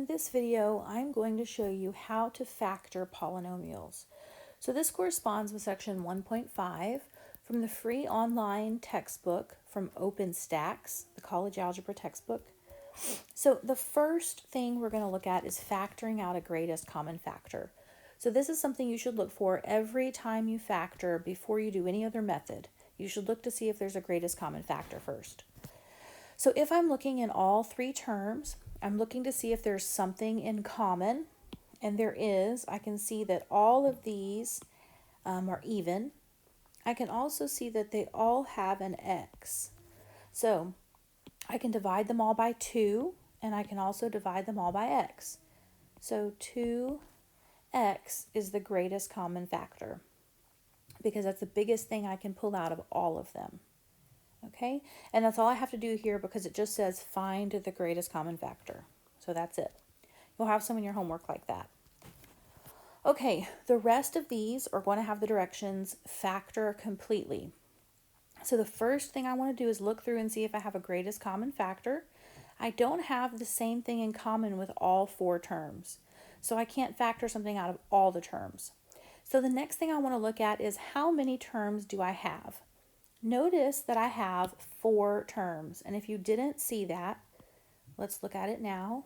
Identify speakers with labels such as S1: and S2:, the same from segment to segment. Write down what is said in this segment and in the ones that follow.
S1: in this video, I'm going to show you how to factor polynomials. So this corresponds with section 1.5 from the free online textbook from OpenStax, the college algebra textbook. So the first thing we're going to look at is factoring out a greatest common factor. So this is something you should look for every time you factor before you do any other method. You should look to see if there's a greatest common factor first. So if I'm looking in all three terms, I'm looking to see if there's something in common, and there is. I can see that all of these are even. I can also see that they all have an x. So I can divide them all by 2, and I can also divide them all by x. So 2x is the greatest common factor because that's the biggest thing I can pull out of all of them. Okay, and that's all I have to do here because it just says find the greatest common factor. So that's it. You'll have some in your homework like that. Okay, the rest of these are going to have the directions factor completely. So the first thing I want to do is look through and see if I have a greatest common factor. I don't have the same thing in common with all 4 terms. So I can't factor something out of all the terms. So the next thing I want to look at is how many terms do I have? Notice that I have 4 terms, and if you didn't see that, let's look at it now.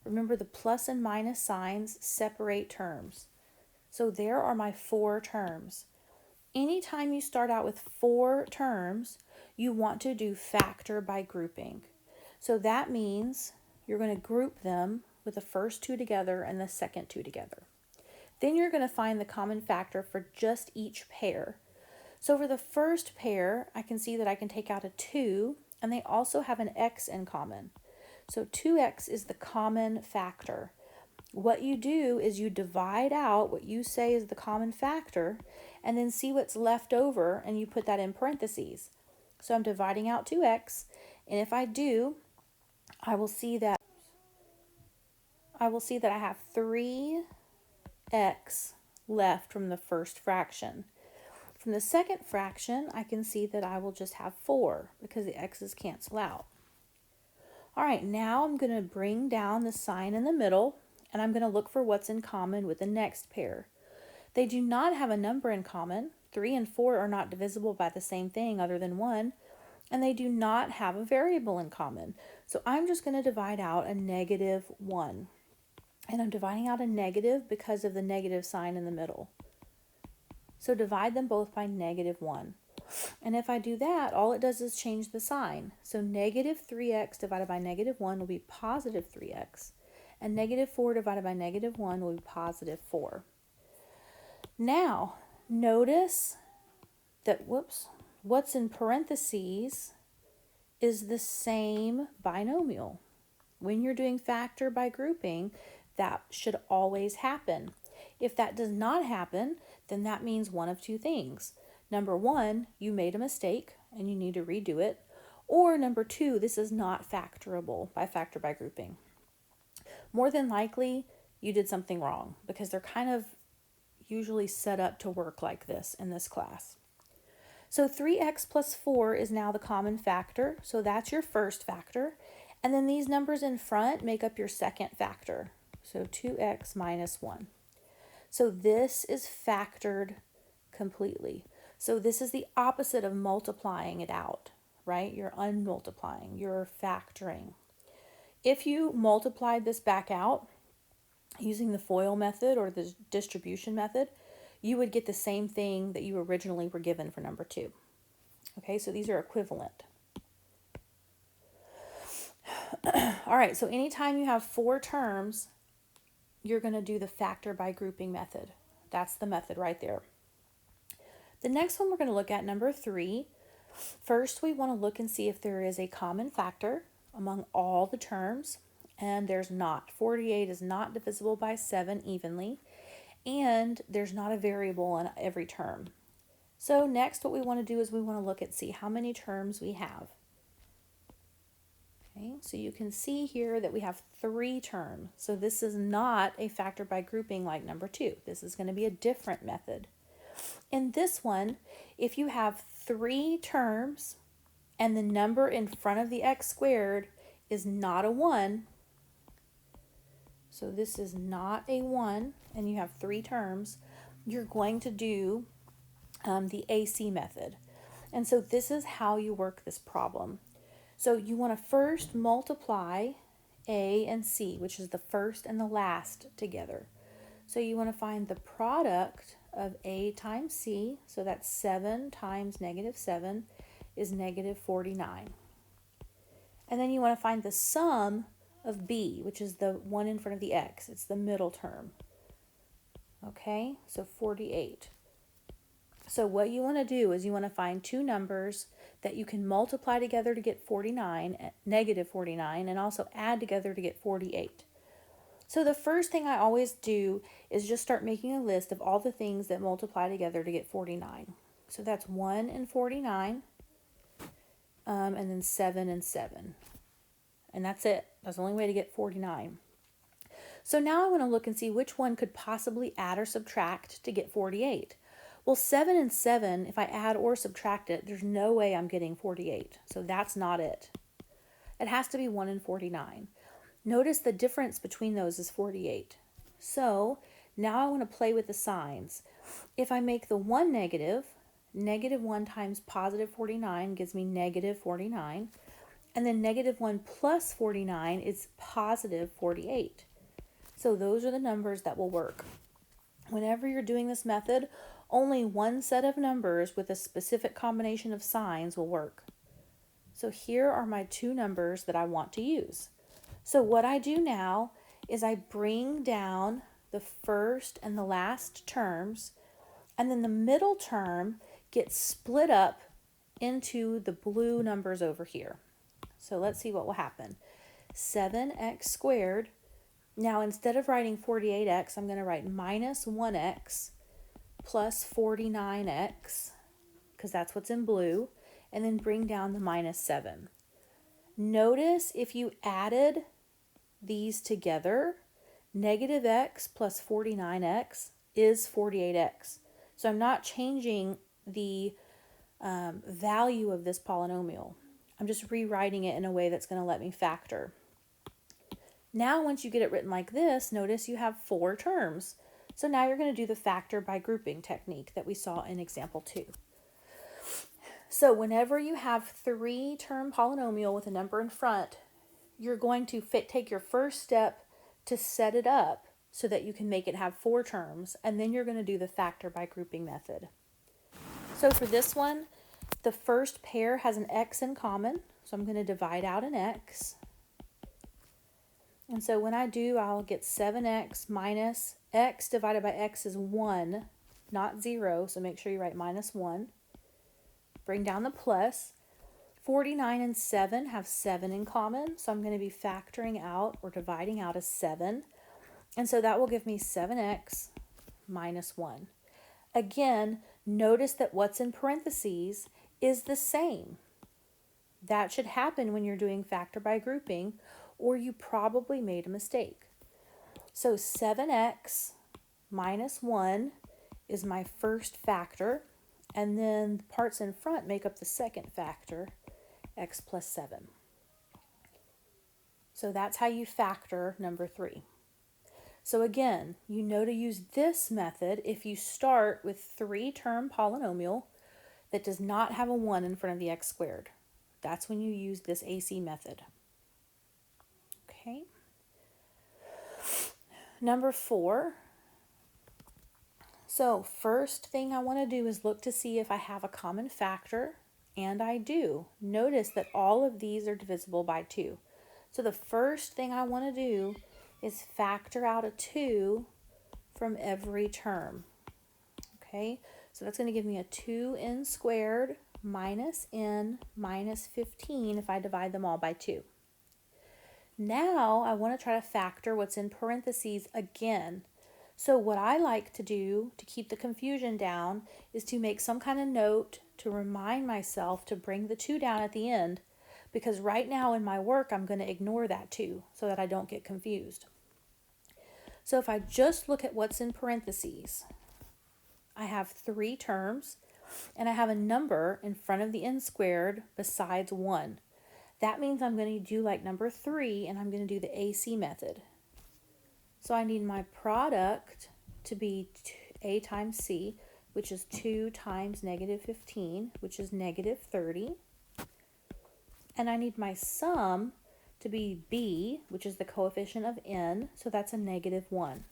S1: Remember, the plus and minus signs separate terms. So there are my 4 terms. Anytime you start out with 4 terms, you want to do factor by grouping. So that means you're going to group them with the first 2 together and the second 2 together. Then you're going to find the common factor for just each pair. So for the first pair, I can see that I can take out a 2, and they also have an x in common. So 2x is the common factor. What you do is you divide out what you say is the common factor, and then see what's left over, and you put that in parentheses. So I'm dividing out 2x, and if I do, I will see that I have 3x left from the first fraction. From the second fraction, I can see that I will just have 4 because the x's cancel out. All right, now I'm going to bring down the sign in the middle, and I'm going to look for what's in common with the next pair. They do not have a number in common. 3 and 4 are not divisible by the same thing other than 1, and they do not have a variable in common. So I'm just going to divide out a -1. And I'm dividing out a negative because of the negative sign in the middle. So divide them both by -1. And if I do that, all it does is change the sign. So -3x divided by -1 will be positive 3x. And -4 divided by -1 will be positive 4. Now, notice that, what's in parentheses is the same binomial. When you're doing factor by grouping, that should always happen. If that does not happen, then that means one of 2 things. Number 1, you made a mistake and you need to redo it. Or number 2, this is not factorable by factor by grouping. More than likely, you did something wrong because they're kind of usually set up to work like this in this class. So 3x plus 4 is now the common factor. So that's your first factor. And then these numbers in front make up your second factor. So 2x minus 1. So this is factored completely. So this is the opposite of multiplying it out, right? You're unmultiplying, you're factoring. If you multiplied this back out using the FOIL method or the distribution method, you would get the same thing that you originally were given for number 2. Okay, so these are equivalent. All right, so anytime you have 4 terms, you're going to do the factor by grouping method. That's the method right there. The next one we're going to look at, number 3. First, we want to look and see if there is a common factor among all the terms, and there's not. 48 is not divisible by 7 evenly, and there's not a variable in every term. So next, what we want to do is we want to look and see how many terms we have. Okay, so you can see here that we have 3 terms. So this is not a factor by grouping like number 2. This is going to be a different method. In this one, if you have 3 terms and the number in front of the x squared is not a 1, so this is not a 1, and you have 3 terms, you're going to do the AC method. And so this is how you work this problem. So you want to first multiply A and C, which is the first and the last together. So you want to find the product of A times C, so that's 7 times -7 is -49. And then you want to find the sum of B, which is the one in front of the X. It's the middle term. Okay, so 48. So what you want to do is you want to find two numbers that you can multiply together to get 49, -49, and also add together to get 48. So the first thing I always do is just start making a list of all the things that multiply together to get 49. So that's 1 and 49, and then 7 and 7. And that's it. That's the only way to get 49. So now I want to look and see which one could possibly add or subtract to get 48. Well, 7 and 7, if I add or subtract it, there's no way I'm getting 48. So that's not it. It has to be 1 and 49. Notice the difference between those is 48. So now I want to play with the signs. If I make the 1 negative, -1 times +49 gives me -49. And then -1 plus 49 is +48. So those are the numbers that will work. Whenever you're doing this method, only one set of numbers with a specific combination of signs will work. So here are my two numbers that I want to use. So what I do now is I bring down the first and the last terms, and then the middle term gets split up into the blue numbers over here. So let's see what will happen. 7x squared. Now instead of writing 48x, I'm going to write -1x plus 49x, because that's what's in blue, and then bring down the -7. Notice if you added these together, -x plus 49x is 48x. So I'm not changing the value of this polynomial. I'm just rewriting it in a way that's going to let me factor. Now once you get it written like this, notice you have 4 terms. So now you're going to do the factor by grouping technique that we saw in example 2. So whenever you have 3-term polynomial with a number in front, you're going to take your first step to set it up so that you can make it have 4 terms, and then you're going to do the factor by grouping method. So for this one, the first pair has an x in common, so I'm going to divide out an x. And so when I do, I'll get 7x minus x divided by x is 1, not 0, so make sure you write -1. Bring down the plus. 49 and 7 have 7 in common, so I'm going to be factoring out or dividing out as 7. And so that will give me 7x minus 1. Again, notice that what's in parentheses is the same. That should happen when you're doing factor by grouping, or you probably made a mistake. So 7x minus 1 is my first factor, and then the parts in front make up the second factor, x plus 7. So that's how you factor number 3. So again, you know to use this method if you start with 3-term polynomial that does not have a 1 in front of the x squared. That's when you use this AC method. Okay. Number 4. So first thing I want to do is look to see if I have a common factor, and I do. Notice that all of these are divisible by 2. So the first thing I want to do is factor out a 2 from every term. Okay, so that's going to give me a 2n squared minus n minus 15 if I divide them all by 2. Now I want to try to factor what's in parentheses again. So what I like to do to keep the confusion down is to make some kind of note to remind myself to bring the 2 down at the end, because right now in my work I'm going to ignore that 2 so that I don't get confused. So if I just look at what's in parentheses, I have 3 terms and I have a number in front of the n squared besides 1. That means I'm going to do like number 3, and I'm going to do the AC method. So I need my product to be a times c, which is 2 times negative 15, which is negative 30. And I need my sum to be b, which is the coefficient of n, so that's a negative 1.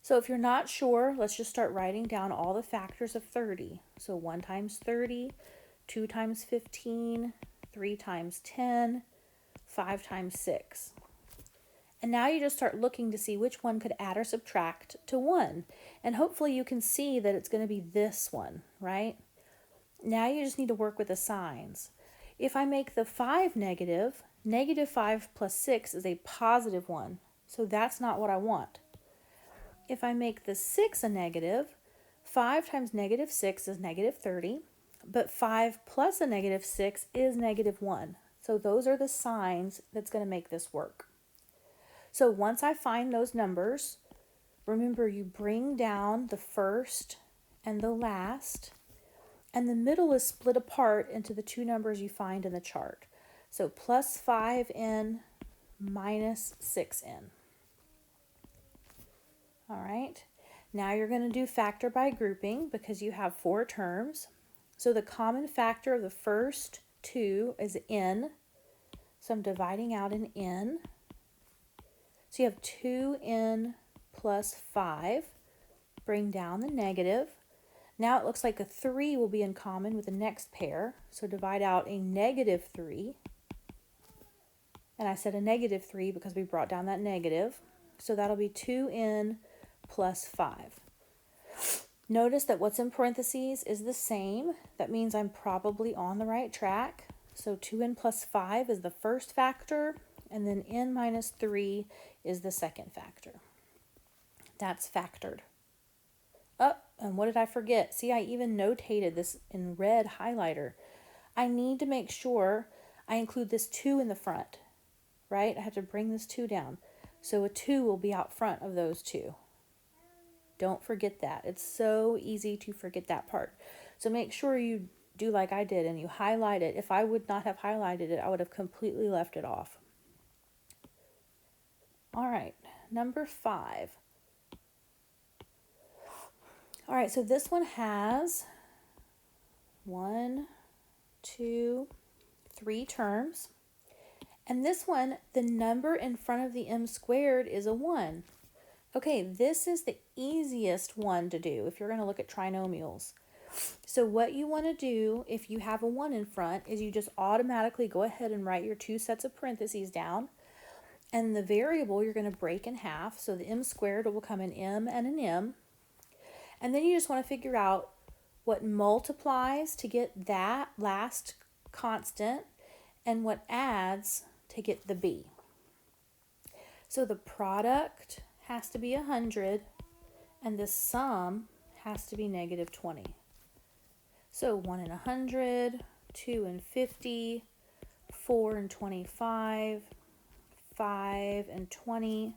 S1: So if you're not sure, let's just start writing down all the factors of 30. So 1 times 30, 2 times 15, 3 times 10, 5 times 6. And now you just start looking to see which one could add or subtract to 1. And hopefully you can see that it's going to be this one, right? Now you just need to work with the signs. If I make the 5 negative, negative 5 plus 6 is a positive 1. So that's not what I want. If I make the 6 a negative, 5 times negative 6 is negative 30. But 5 plus a negative 6 is negative 1. So those are the signs that's going to make this work. So once I find those numbers, remember you bring down the first and the last, and the middle is split apart into the two numbers you find in the chart. So plus 5n minus 6n. All right, now you're going to do factor by grouping because you have 4 terms. So the common factor of the first 2 is n. So I'm dividing out an n. So you have 2n plus 5. Bring down the negative. Now it looks like a 3 will be in common with the next pair. So divide out a negative 3. And I said a negative 3 because we brought down that negative. So that'll be 2n plus 5. Notice that what's in parentheses is the same. That means I'm probably on the right track. So 2n plus 5 is the first factor, and then n minus 3 is the second factor. That's factored. Oh, and what did I forget? See, I even notated this in red highlighter. I need to make sure I include this 2 in the front, right? I have to bring this 2 down. So a 2 will be out front of those 2. Don't forget that. It's so easy to forget that part. So make sure you do like I did and you highlight it. If I would not have highlighted it, I would have completely left it off. All right, number 5. All right, so this one has 1, 2, 3 terms. And this one, the number in front of the m squared is a 1. Okay, this is the easiest one to do if you're going to look at trinomials. So what you want to do if you have a 1 in front is you just automatically go ahead and write your 2 sets of parentheses down. And the variable you're going to break in half. So the m squared will become an m and an m. And then you just want to figure out what multiplies to get that last constant and what adds to get the b. So the product has to be 100 and the sum has to be negative 20. So 1 and 100, 2 and 50, 4 and 25, 5 and 20,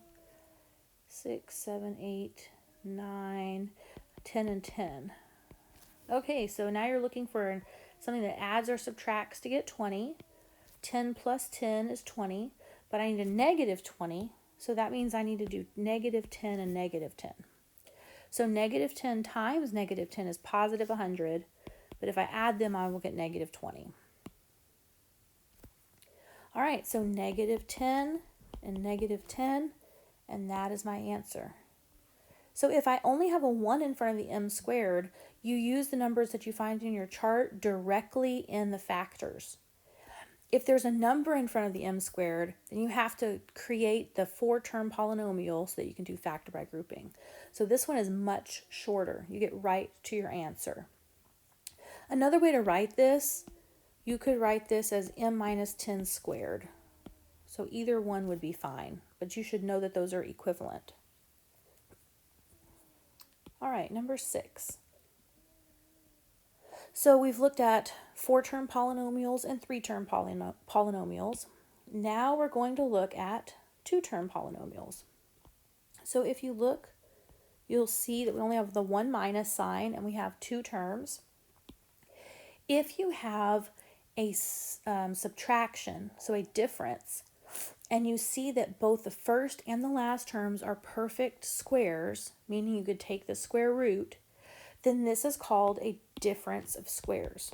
S1: 6, 7, 8, 9, 10 and 10. Okay, so now you're looking for something that adds or subtracts to get 20. 10 plus 10 is 20, but I need a negative 20, so that means I need to do negative 10 and negative 10. So negative 10 times negative 10 is positive 100, but if I add them, I will get negative 20. All right, so negative 10 and negative 10, and that is my answer. So if I only have a 1 in front of the m squared, you use the numbers that you find in your chart directly in the factors. If there's a number in front of the m squared, then you have to create the 4-term polynomial so that you can do factor by grouping. So this one is much shorter. You get right to your answer. Another way to write this, you could write this as m minus 10 squared. So either one would be fine, but you should know that those are equivalent. All right, number 6. So we've looked at 4-term polynomials and 3-term polynomials. Now we're going to look at 2-term polynomials. So if you look, you'll see that we only have the 1 minus sign and we have 2 terms. If you have a subtraction, so a difference, and you see that both the first and the last terms are perfect squares, meaning you could take the square root, then this is called a difference of squares.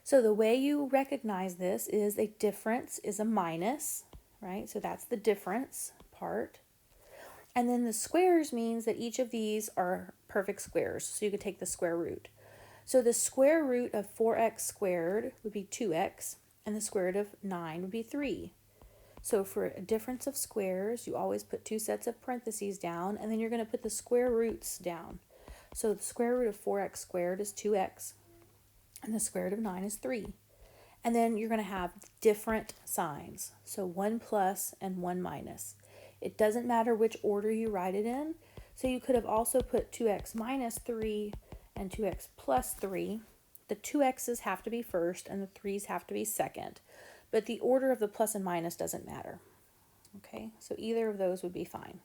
S1: So the way you recognize this is a difference is a minus, right? So that's the difference part. And then the squares means that each of these are perfect squares. So you could take the square root. So the square root of 4x squared would be 2x, and the square root of 9 would be 3. So for a difference of squares, you always put two sets of parentheses down, and then you're going to put the square roots down. So the square root of 4x squared is 2x, and the square root of 9 is 3. And then you're going to have different signs. So 1 plus and 1 minus. It doesn't matter which order you write it in. So you could have also put 2x minus 3 and 2x plus 3. The 2x's have to be first and the 3's have to be second. But the order of the plus and minus doesn't matter. Okay, so either of those would be fine.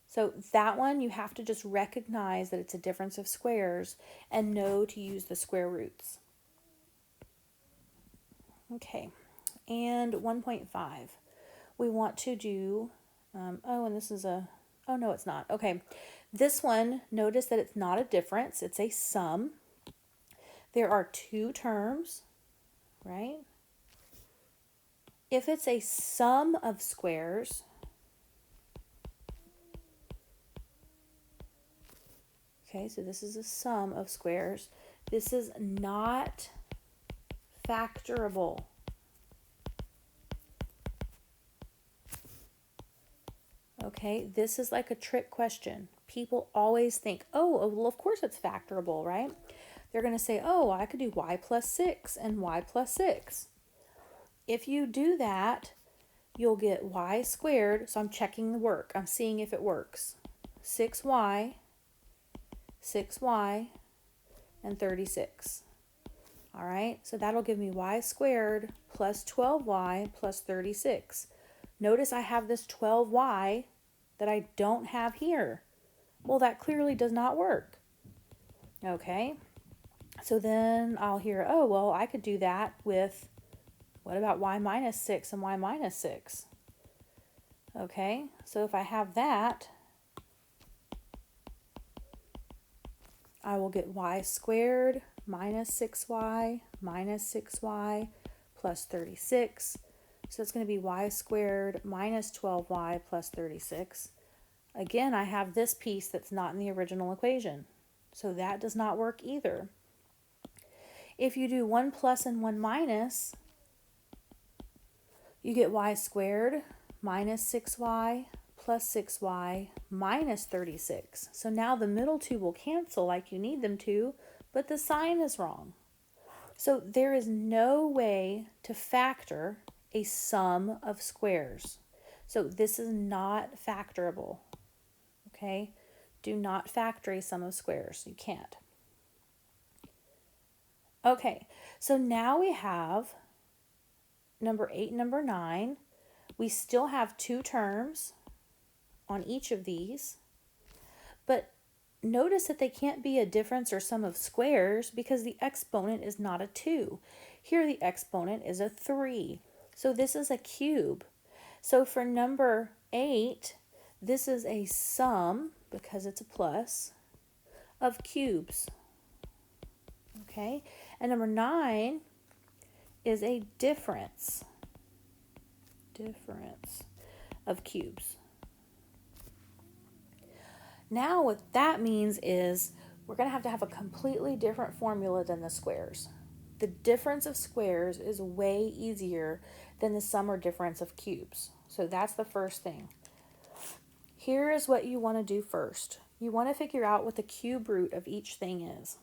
S1: So that one, you have to just recognize that it's a difference of squares and know to use the square roots. Okay, and 1.5. We want to do, and this is a, oh no, it's not. Okay, this one, notice that it's not a difference, it's a sum. There are two terms, right? If it's a sum of squares, okay, so this is a sum of squares. This is not factorable. Okay, this is like a trick question. People always think, oh, well, of course it's factorable, right? They're going to say, oh, I could do y plus 6 and y plus 6. If you do that, you'll get y squared. So I'm checking the work. I'm seeing if it works. 6y, and 36. All right, so that'll give me y squared plus 12y plus 36. Notice I have this 12y that I don't have here. Well, that clearly does not work. Okay, so then I'll hear, oh, well, I could do that with, what about y minus 6 and y minus 6? Okay, so if I have that, I will get y squared minus 6y plus 36. So it's going to be y squared minus 12y plus 36. Again, I have this piece that's not in the original equation. So that does not work either. If you do 1 plus and 1 minus, you get y squared minus 6y plus 6y minus 36. So now the middle two will cancel like you need them to, but the sign is wrong. So there is no way to factor a sum of squares. So this is not factorable. Okay? Do not factor a sum of squares. You can't. Okay, so now we have number 8 and number 9. We still have two terms on each of these, but notice that they can't be a difference or sum of squares because the exponent is not a 2. Here the exponent is a 3. So this is a cube. So for number 8, this is a sum, because it's a plus, of cubes. Okay, and number 9 is a difference of cubes. Now what that means is we're going to have a completely different formula than the squares. The difference of squares is way easier than the sum or difference of cubes. So that's the first thing. Here is what you want to do first. You want to figure out what the cube root of each thing is.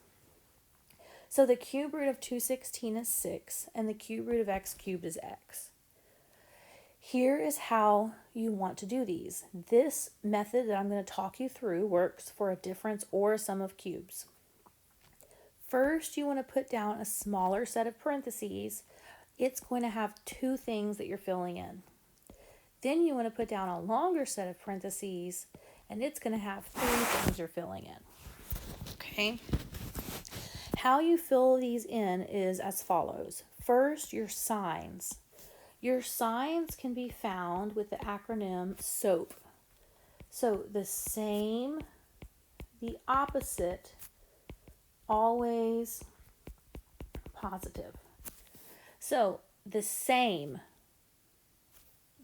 S1: So the cube root of 216 is 6, and the cube root of x cubed is x. Here is how you want to do these. This method that I'm going to talk you through works for a difference or a sum of cubes. First, you want to put down a smaller set of parentheses. It's going to have two things that you're filling in. Then you want to put down a longer set of parentheses, and it's going to have three things you're filling in. Okay? How you fill these in is as follows. First, your signs. Your signs can be found with the acronym SOAP. So the same, the opposite, always positive. So the same,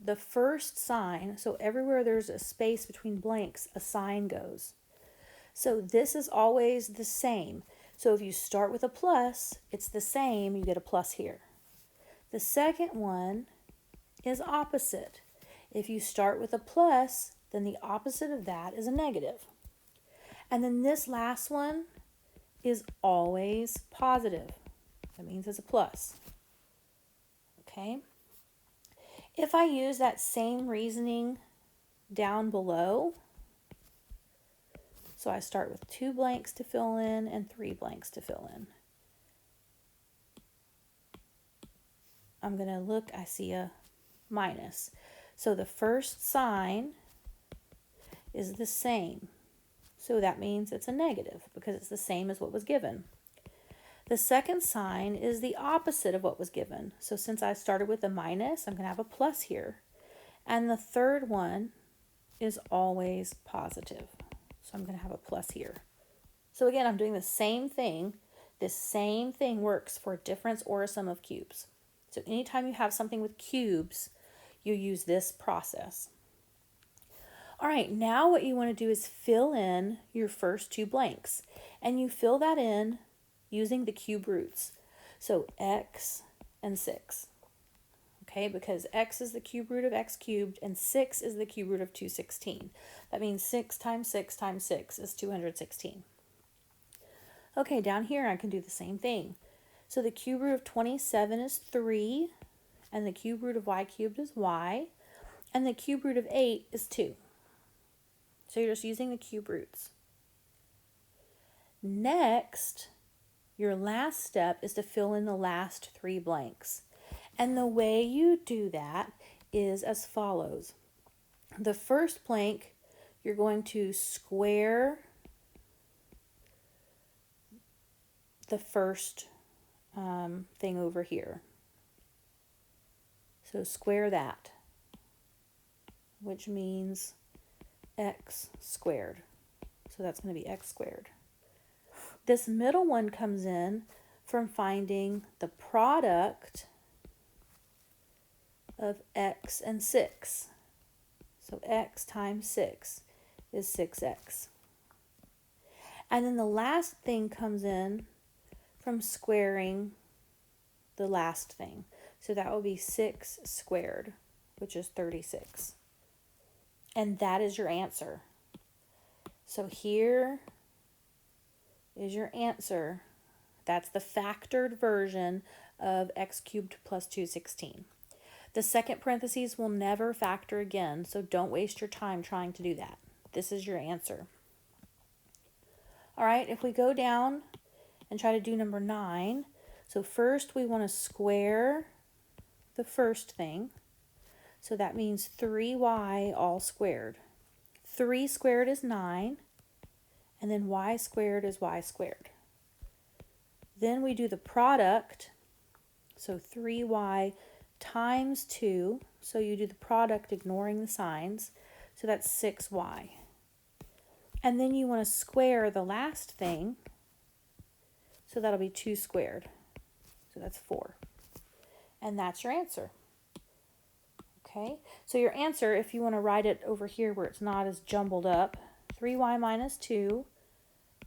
S1: the first sign, so everywhere there's a space between blanks, a sign goes. So this is always the same. So if you start with a plus, it's the same, you get a plus here. The second one is opposite. If you start with a plus, then the opposite of that is a negative. And then this last one is always positive. That means it's a plus. Okay? If I use that same reasoning down below, so I start with 2 blanks to fill in and 3 blanks to fill in. I'm going to look, I see a minus. So the first sign is the same. So that means it's a negative because it's the same as what was given. The second sign is the opposite of what was given. So since I started with a minus, I'm going to have a plus here. And the third one is always positive. So I'm going to have a plus here. So again, I'm doing the same thing. This same thing works for a difference or a sum of cubes. So anytime you have something with cubes, you use this process. All right, now what you want to do is fill in your first 2 blanks. And you fill that in using the cube roots. So x and 6. Okay, because x is the cube root of x cubed and 6 is the cube root of 216. That means 6 times 6 times 6 is 216. Okay, down here I can do the same thing. So the cube root of 27 is 3, and the cube root of y cubed is y, and the cube root of 8 is 2. So you're just using the cube roots. Next, your last step is to fill in the last 3 blanks. And the way you do that is as follows. The first blank, you're going to square the first thing over here. So square that, which means x squared. So that's going to be x squared. This middle one comes in from finding the product of x and 6. So x times 6 is 6x. And then the last thing comes in from squaring the last thing. So that will be 6 squared, which is 36. And that is your answer. So here is your answer. That's the factored version of x cubed plus 216. The second parentheses will never factor again, so don't waste your time trying to do that. This is your answer. All right, if we go down and try to do number 9, so first we want to square the first thing. So that means 3y all squared. 3 squared is 9, and then y squared is y squared. Then we do the product, so 3y times 2, so you do the product ignoring the signs, so that's 6y. And then you want to square the last thing, so that'll be 2 squared, so that's 4. And that's your answer. Okay, so your answer, if you want to write it over here where it's not as jumbled up, 3y minus 2,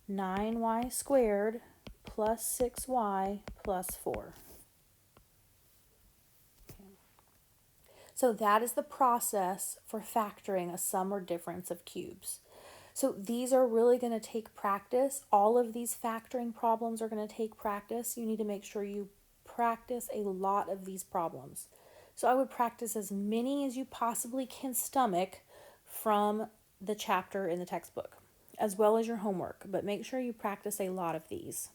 S1: 9y squared, plus 6y plus 4. So that is the process for factoring a sum or difference of cubes. So these are really going to take practice. All of these factoring problems are going to take practice. You need to make sure you practice a lot of these problems. So I would practice as many as you possibly can stomach from the chapter in the textbook, as well as your homework. But make sure you practice a lot of these.